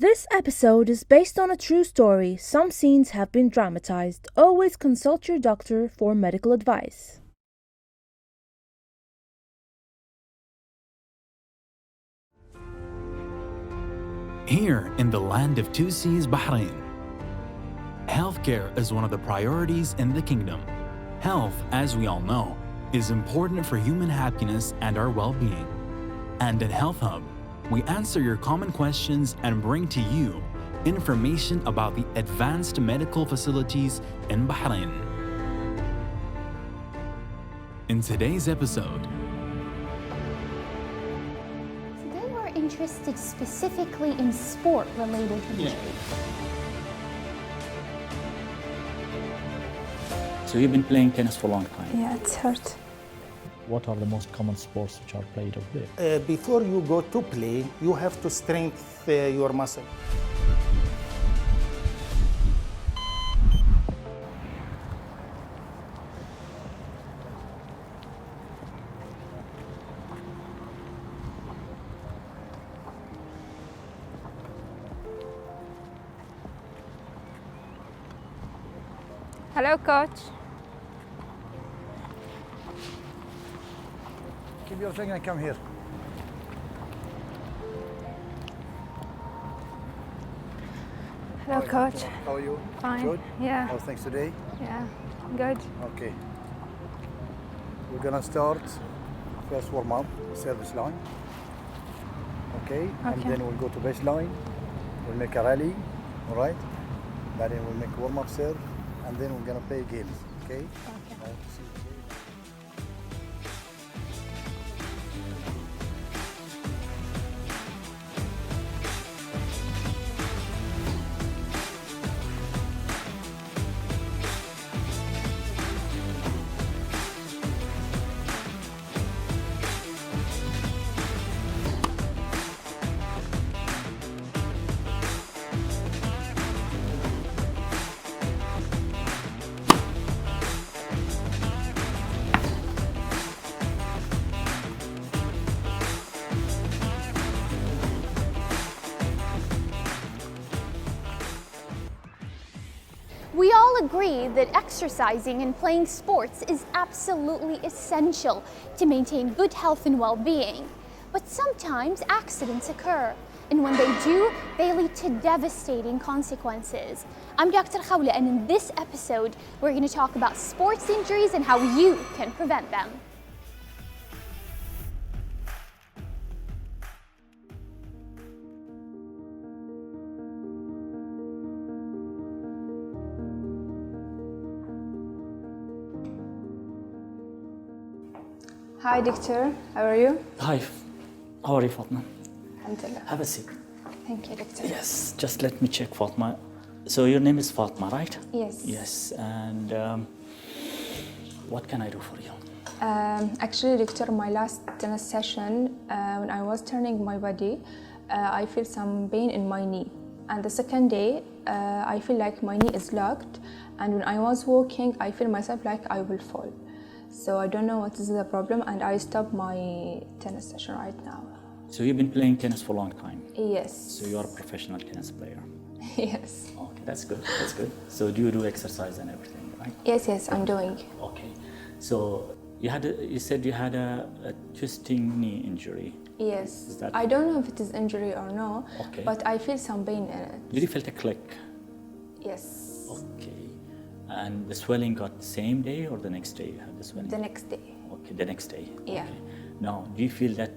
This episode is based on a true story. Some scenes have been dramatized. Always consult your doctor for medical advice. Here in the land of two seas, Bahrain, healthcare is one of the priorities in the kingdom. Health, as we all know, is important for human happiness and our well-being. And at Health Hub, we answer your common questions and bring to you information about the advanced medical facilities in Bahrain. In today's episode, today we're interested specifically in sport-related injuries. So you've been playing tennis for a long time. Yeah, it's hurt. What are the most common sports which are played over there? Before you go to play, you have to strengthen your muscle. Hello, coach. Keep your thing and come here. Hello, coach. How are you? Fine. Good? Yeah. How's things today? Yeah. Good. Okay. We're gonna start first warm up, service line. Okay? And Okay. then we'll go to baseline. We'll make a rally, all right? Then we'll make warm up serve, and then we're gonna play games. Okay? Okay. We all agree that exercising and playing sports is absolutely essential to maintain good health and well-being. But sometimes accidents occur, and when they do, they lead to devastating consequences. I'm Dr. Khawla, and in this episode, we're going to talk about sports injuries and how you can prevent them. Hi, doctor. How are you? Hi, how are you, Fatma? Alhamdulillah. Have a seat. Thank you, doctor. Yes, just let me check, Fatma. So your name is Fatma, right? Yes. Yes, and what can I do for you? Actually, doctor, my last tennis session, when I was turning my body, I feel some pain in my knee. And the second day, I feel like my knee is locked. And when I was walking, I feel myself like I will fall. So I don't know what is the problem, and I stopped my tennis session right now. So you've been playing tennis for a long time? Yes. So you're a professional tennis player? Yes. Okay, that's good, that's good. So do you do exercise and everything, right? Yes, I'm doing. Okay, so you said you had a twisting knee injury. Yes. Is that- I don't know if it is injury or no, Okay. but I feel some pain in it. Did you feel a click? Yes. Okay. And the swelling got the same day or the next day you had the swelling? The next day. Okay, the next day. Yeah. Okay. Now, do you feel that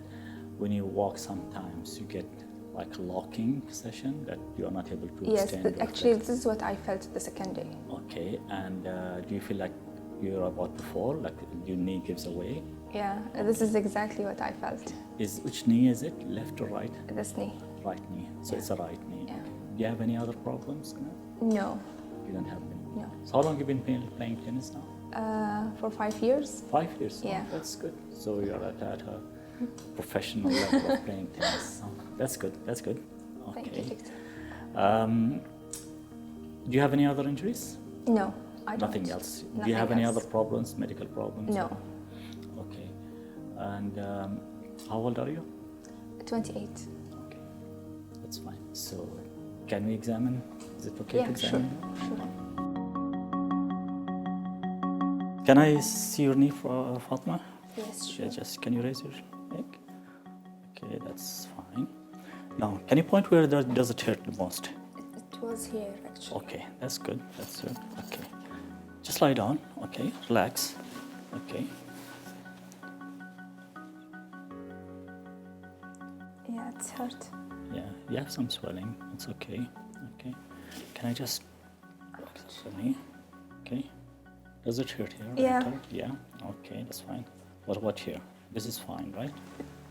when you walk sometimes you get like a locking session that you are not able to Yes, stand? or actually flex? this is what I felt the second day. Okay, and do you feel like you're about to fall, like your knee gives away? Yeah, this is exactly what I felt. Which knee is it, left or right? This knee. Right knee, so it's a right knee. Yeah. Okay. Do you have any other problems? No? No. You don't have any? No. So how long have you been playing tennis now? For 5 years. 5 years? Yeah. Oh, that's good. So you're at a professional level of playing tennis. Oh, that's good, that's good. Okay. Thank you, Victor. Do you have any other injuries? No, I don't. Nothing else. Do you Nothing have any else. other problems, medical problems? No. Okay. And how old are you? 28. Okay, that's fine. So Can we examine? Is it okay to Yeah, sure, examine? sure. Can I see your knee, Fatma? Yes, Yeah, sure. just can you raise your leg? Okay, that's fine. Now, can you point where does it hurt the most? It was here actually. Okay, that's good. That's good. Okay, just lie down. Okay, relax. Okay. Yeah, it's hurt. Yeah, you have some swelling. It's okay. Okay. Can I just relax the knee? Okay. Does it hurt here? Yeah. at all? Yeah. Okay, that's fine. What about here? This is fine, right?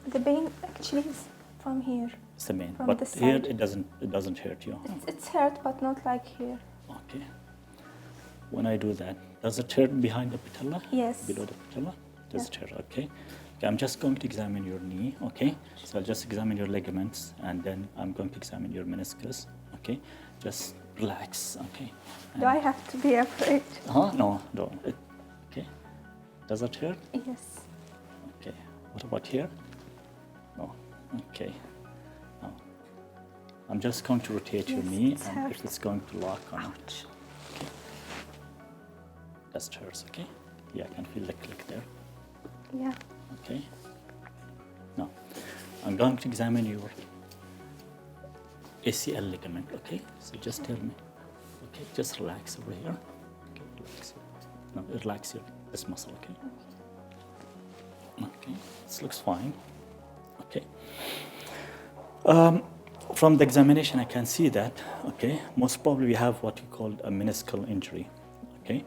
The pain actually is from here. It's the main. From But the here side. it doesn't hurt you. It's hurt, but not like here. Okay. When I do that, does it hurt behind the patella? Yes. Below the patella? Does Yeah. it hurt? Okay. Okay. I'm just going to examine your knee. Okay. So I'll just examine your ligaments, and then I'm going to examine your meniscus. Okay. Just relax. Okay. Do I have to be afraid? No. Okay. Does it hurt? Yes. Okay. What about here? No. Okay. No. I'm just going to rotate your Yes, knee, it's and if hurt. it's going to lock or not. Okay. That hurts. Okay. Yeah, I can feel the click there. Yeah. Okay. Now, I'm going to examine your ACL ligament. Okay. So just tell me. Okay. Just relax over here. Okay. Relax. No, relax this muscle. Okay. Okay. This looks fine. Okay. From the examination, I can see that, okay, most probably we have what you call a meniscal injury, okay.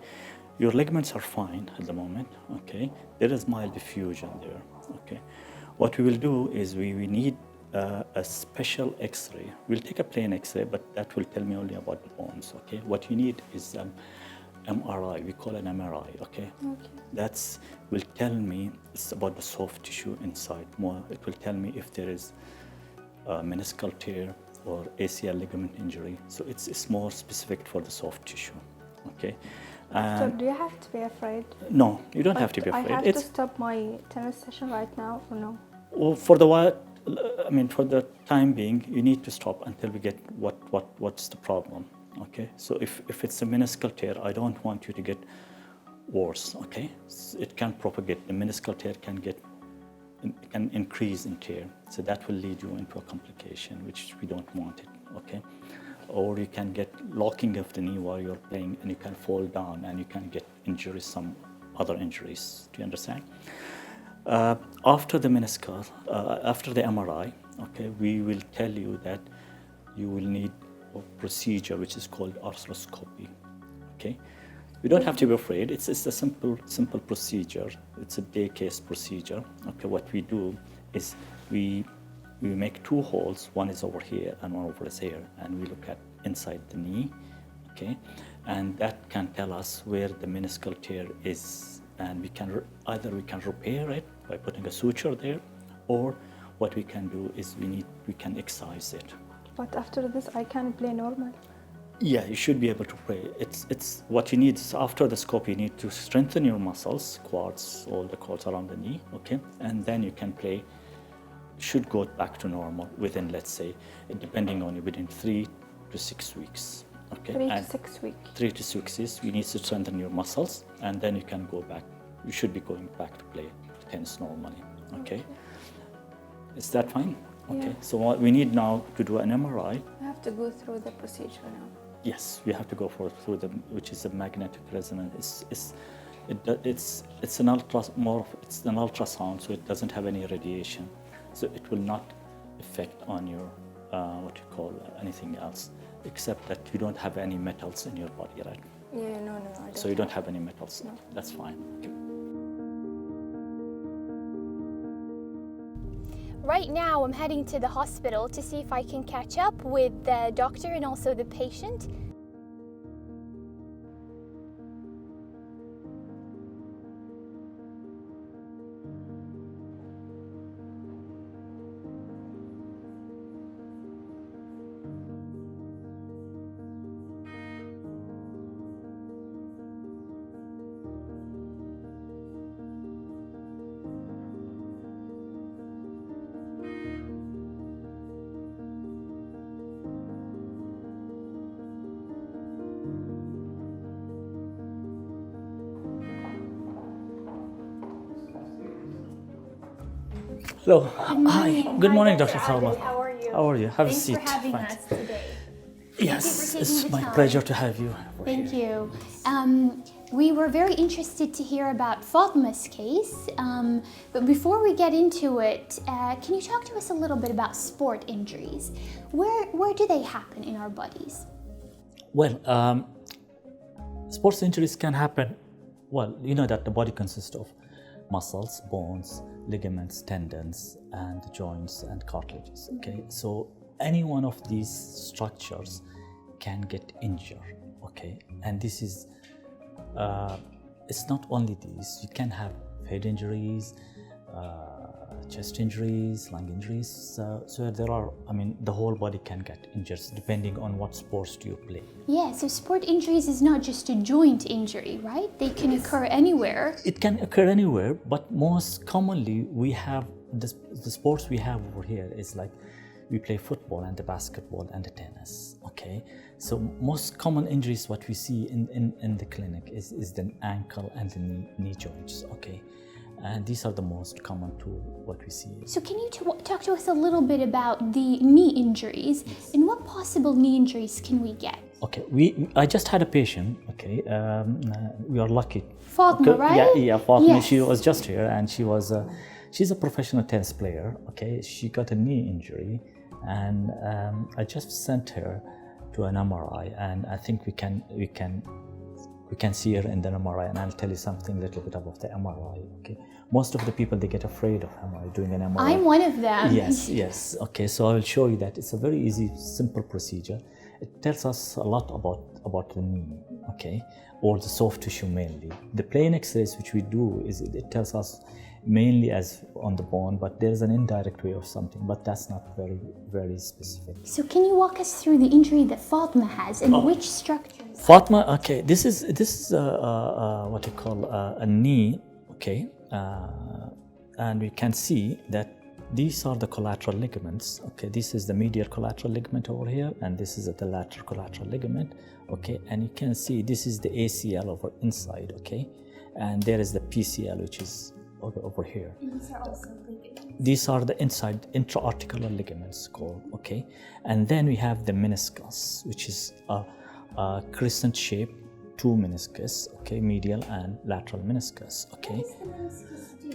Your ligaments are fine at the moment, okay. There is mild diffusion there, okay. What we will do is we need a special X-ray. We'll take a plain X-ray, but that will tell me only about the bones, okay. What you need is MRI, we call it MRI, okay. That's will tell me it's about the soft tissue inside more. It will tell me if there is meniscal tear or ACL ligament injury. So it's more specific for the soft tissue, okay. So do you have to be afraid? No, you don't have to be I afraid. have It's to stop my tennis session right now or no? well, for the while. I mean, for the time being, you need to stop until we get what's the problem, okay. So if it's a meniscal tear, I don't want you to get worse, okay. It can propagate. The meniscal tear can increase in tear, so that will lead you into a complication, which we don't want it, okay. Or you can get locking of the knee while you're playing, and you can fall down, and you can get injuries, some other injuries. Do you understand? After the meniscal, after the MRI, okay, we will tell you that you will need a procedure which is called oscilloscopy, okay. You don't have to be afraid. It's a simple procedure. It's a day case procedure. Okay, what we do is we make two holes. One is over here and one over here, and we look at inside the knee. Okay, and that can tell us where the meniscal tear is, and we can either repair it by putting a suture there, or what we can do is we can excise it. But after this, I can play normal. Yeah, you should be able to play. It's what you need is after the scope, you need to strengthen your muscles, quads, all the quads around the knee, okay? And then you can play, should go back to normal within, let's say, depending on you, within 3 to 6 weeks, okay? 3 to And 6 weeks. 3 to 6 weeks, you need to strengthen your muscles, and then you can go back. You should be going back to play tennis normally, okay? Is that fine? Okay, Yeah. so what we need now to do an MRI. I have to go through the procedure now. Yes, we have to go through the, which is a magnetic resonance. It's an ultrasound, so it doesn't have any radiation, so it will not affect on your what you call anything else, except that you don't have any metals in your body, right? Yeah, no, I don't. So you don't have any metals. No. That's fine. Okay. Right now, I'm heading to the hospital to see if I can catch up with the doctor and also the patient. Hello. Hi. Good morning, Dr. Salma. How are you? How are you? Have a Thanks seat. for having Thanks. us today. Yes, taking it's the my time. pleasure to have you. over Thank here. you. We were very interested to hear about Fatma's case, but before we get into it, can you talk to us a little bit about sport injuries? Where do they happen in our bodies? Well, sports injuries can happen. Well, you know that the body consists of muscles, bones, ligaments, tendons, and joints and cartilages. Okay, so any one of these structures can get injured. Okay, and this is it's not only these. You can have head injuries, chest injuries, lung injuries. So there are. I mean, the whole body can get injured depending on what sports do you play. Yeah, so sport injuries is not just a joint injury, right? They can occur anywhere. It can occur anywhere, but most commonly we have the sports we have over here is like we play football and the basketball and the tennis. Okay, so most common injuries what we see in the clinic is the ankle and the knee joints. Okay, and these are the most common to what we see. So can you talk to us a little bit about the knee injuries and what possible knee injuries can we get? Okay, I just had a patient. Okay, we are lucky. Fatma, right? Yeah, Fatma. Yes. She was just here, and she's a professional tennis player. Okay, she got a knee injury, and I just sent her to an MRI, and I think we can see her in the MRI, and I'll tell you something a little bit about the MRI. Okay, most of the people they get afraid of MRI, doing an MRI. I'm one of them. Yes. Okay, so I will show you that it's a very easy, simple procedure. It tells us a lot about the knee, okay, or the soft tissue mainly. The plain X-rays which we do it tells us mainly as on the bone, but there's an indirect way of something, but that's not very, very specific. So can you walk us through the injury that Fatma has and which structures? Fatma, okay, this is what you call a knee, okay, and we can see that these are the collateral ligaments. Okay, this is the medial collateral ligament over here, and this is the lateral collateral ligament. Okay, and you can see this is the ACL over inside. Okay, and there is the PCL, which is over here. And these are also ligaments. These are the inside intra-articular ligaments called. Okay, and then we have the meniscus, which is a crescent shape, two meniscus. Okay, medial and lateral meniscus. Okay. What does the meniscus do?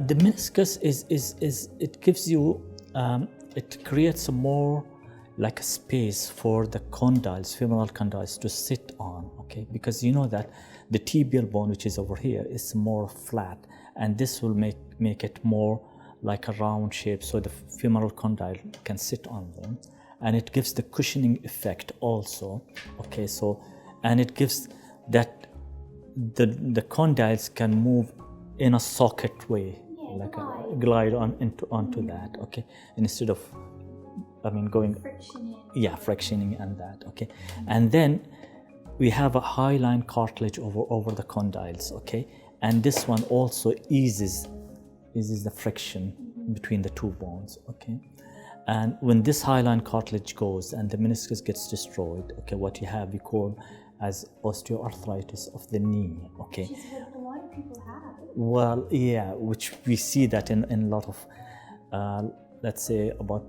The meniscus is it gives you it creates a more like a space for the condyles, femoral condyles to sit on. Okay, because you know that the tibial bone, which is over here, is more flat, and this will make it more like a round shape, so the femoral condyle can sit on them, and it gives the cushioning effect also. Okay, so and it gives that the condyles can move in a socket way, like a glide onto that. Okay, instead of going frictioning and that. Okay, and then we have a hyaline cartilage over the condyles. Okay, and this one also eases the friction between the two bones. Okay, and when this hyaline cartilage goes and the meniscus gets destroyed, okay, what you have we call as osteoarthritis of the knee. Okay, Which is what a lot of people have. well, yeah, which we see that in a lot of let's say about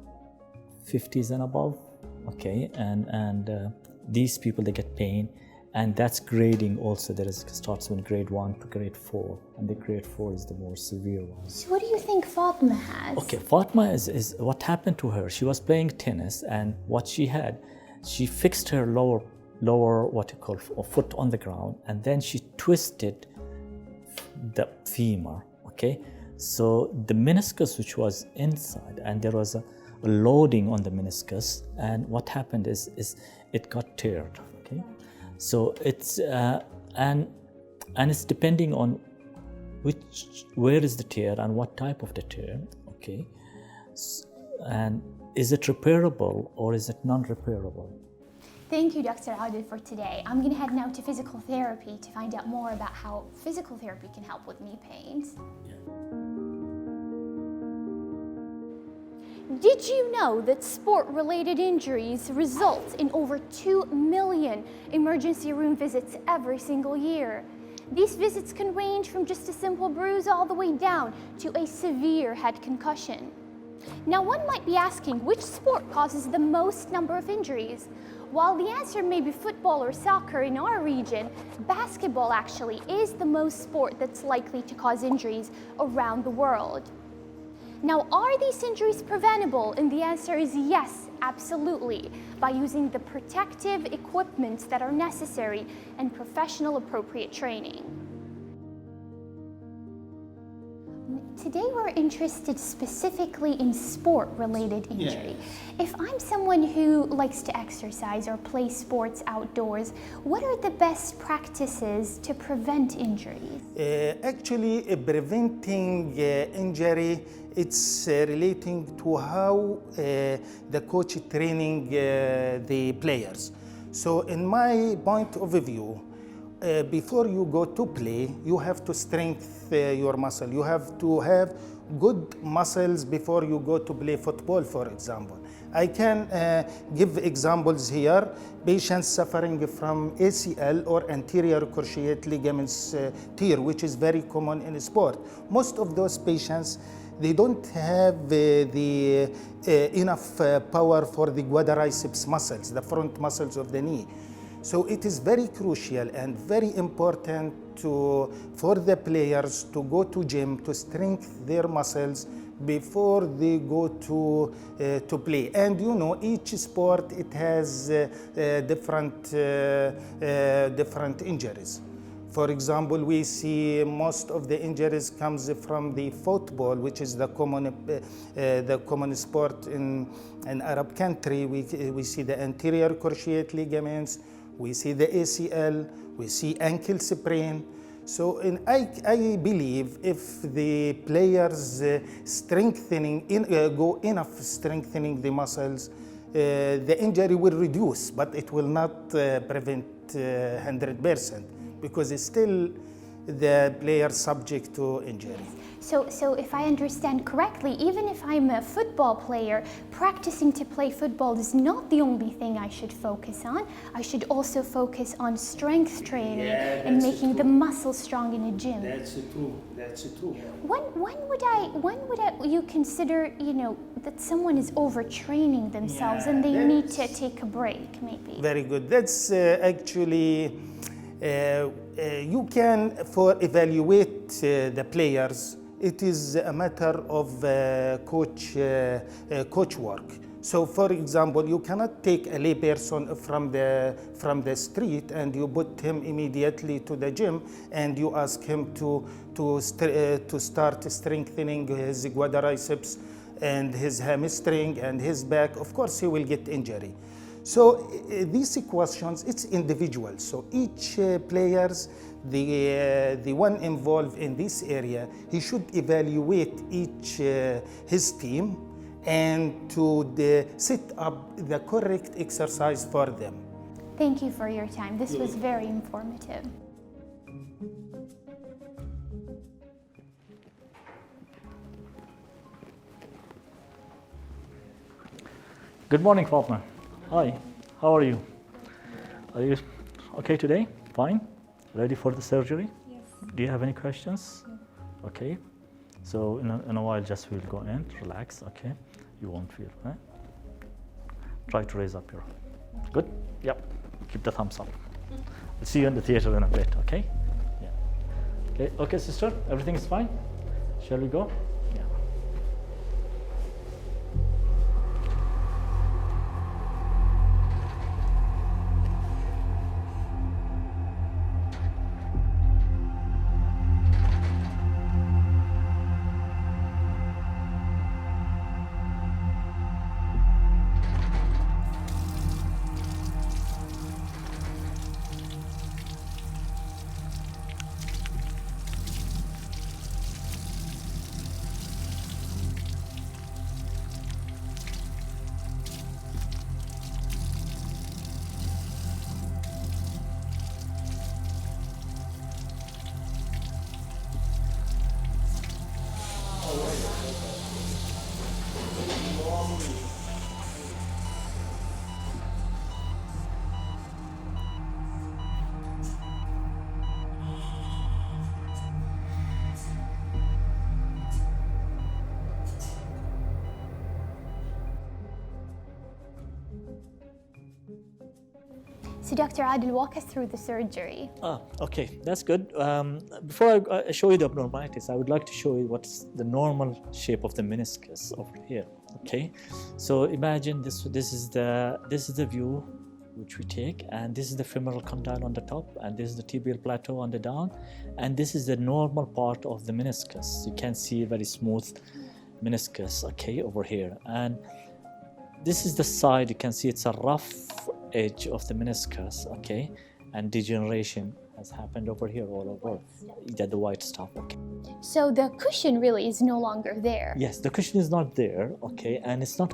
50s and above. Okay, and these people, they get pain, and that's grading also. There is starts with grade 1 to grade 4, and the grade 4 is the more severe one. So what do you think Fatma has? Okay, Fatma is what happened to her. She was playing tennis, and what she fixed her lower what you call foot on the ground, and then she twisted the femur. Okay, so the meniscus, which was inside, and there was a loading on the meniscus, and what happened is it got teared. Okay, so it's and it's depending on where is the tear and what type of the tear. Okay, and is it repairable or is it non-repairable? Thank you, Dr. Adil, for today. I'm going to head now to physical therapy to find out more about how physical therapy can help with knee pains. Did you know that sport-related injuries result in over 2 million emergency room visits every single year? These visits can range from just a simple bruise all the way down to a severe head concussion. Now, one might be asking, which sport causes the most number of injuries? While the answer may be football or soccer in our region, basketball actually is the most sport that's likely to cause injuries around the world. Now, are these injuries preventable? And the answer is yes, absolutely, by using the protective equipment that are necessary and professional appropriate training. Today we're interested specifically in sport-related injury. If I'm someone who likes to exercise or play sports outdoors, what are the best practices to prevent injuries? Actually, preventing injury, it's relating to how the coach training the players. So in my point of view, before you go to play, you have to strengthen your muscle. You have to have good muscles before you go to play football, for example. I can give examples here. Patients suffering from ACL or anterior cruciate ligaments tear, which is very common in sport. Most of those patients, they don't have the enough power for the quadriceps muscles, the front muscles of the knee. So it is very crucial and very important for the players to go to gym to strengthen their muscles before they go to play. And you know, each sport, it has different injuries. For example, we see most of the injuries comes from the football, which is the common sport in Arab country. We see the anterior cruciate ligaments, we see the ACL, we see ankle sprain. So I believe if the players go enough strengthening the muscles, the injury will reduce, but it will not prevent 100%, because it's still the player subject to injury. So if I understand correctly, even if I'm a football player, practicing to play football is not the only thing I should focus on. I should also focus on strength training and making the muscles strong in a gym. That's true. That's true. When would you consider, that someone is overtraining themselves and they need to take a break, maybe? Very good. That's actually you can evaluate the players. It is a matter of coach work. So, for example, you cannot take a lay person from the street and you put him immediately to the gym and you ask him to start strengthening his quadriceps and his hamstring and his back. Of course, he will get injury. So these questions, it's individual. So each players, the one involved in this area, he should evaluate his team and to set up the correct exercise for them. Thank you for your time. This was very informative. Good morning, Fatma. Hi, how are you? Are you okay today? Fine? Ready for the surgery? Yes. Do you have any questions? No. Okay. So in a while, just we'll go in, relax, okay? You won't feel, right? Try to raise up your, good? Yep, keep the thumbs up. We'll see you in the theater in a bit, okay? Yeah. Okay, sister, everything is fine? Shall we go? Yeah. So Dr. Adil, walk us through the surgery. Okay, that's good. Before I show you the abnormalities, I would like to show you what's the normal shape of the meniscus over here. Okay, so imagine this is the view which we take, and this is the femoral condyle on the top, and this is the tibial plateau on the down, and this is the normal part of the meniscus. You can see a very smooth meniscus, okay, over here, and this is the side. You can see it's a rough edge of the meniscus, okay, and degeneration has happened over here all over, the white stuff, okay. So the cushion really is no longer there. Yes, the cushion is not there, okay, and it's not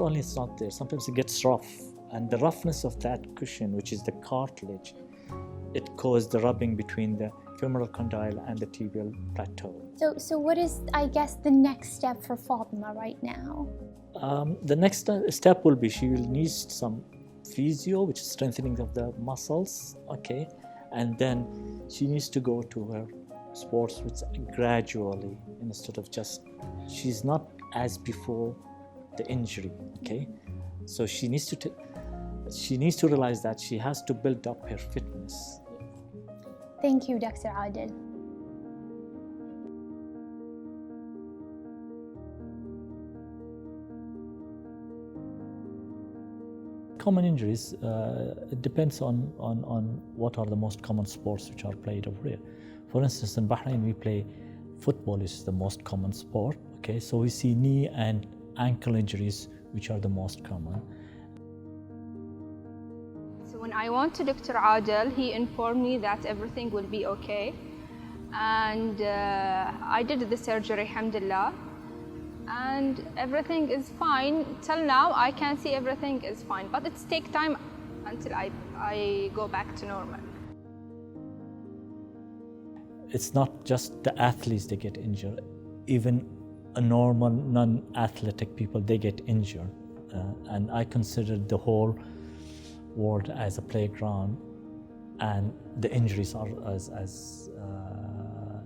there, sometimes it gets rough, and the roughness of that cushion, which is the cartilage, it caused the rubbing between the femoral condyle and the tibial plateau. So what is, I guess, the next step for Fatima right now? The next step will be she will need some physio, which is strengthening of the muscles, okay, and then she needs to go to her sports which gradually, instead of just, she's not as before the injury, okay, so she needs to realize that she has to build up her fitness. Thank you, Dr. Adil. Common injuries, it depends on what are the most common sports which are played over here. For instance, in Bahrain, we play football is the most common sport, okay? So we see knee and ankle injuries, which are the most common. So when I went to Dr. Adil, he informed me that everything will be okay. And I did the surgery, alhamdulillah. And everything is fine. Till now, I can see everything is fine, but it takes time until I go back to normal. It's not just the athletes that get injured. Even a normal, non-athletic people, they get injured. And I consider the whole world as a playground, and the injuries are as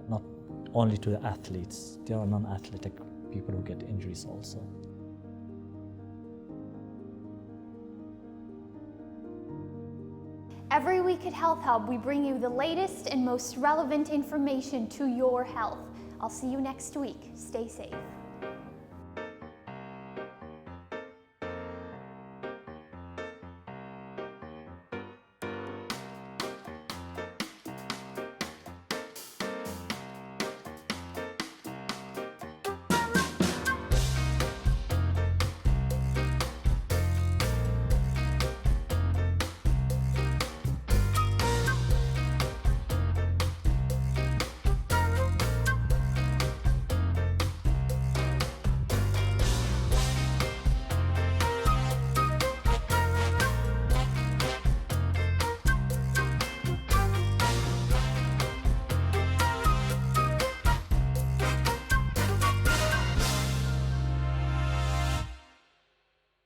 not only to the athletes. There are non-athletic people who get injuries also. Every week at Health Hub, we bring you the latest and most relevant information to your health. I'll see you next week. Stay safe.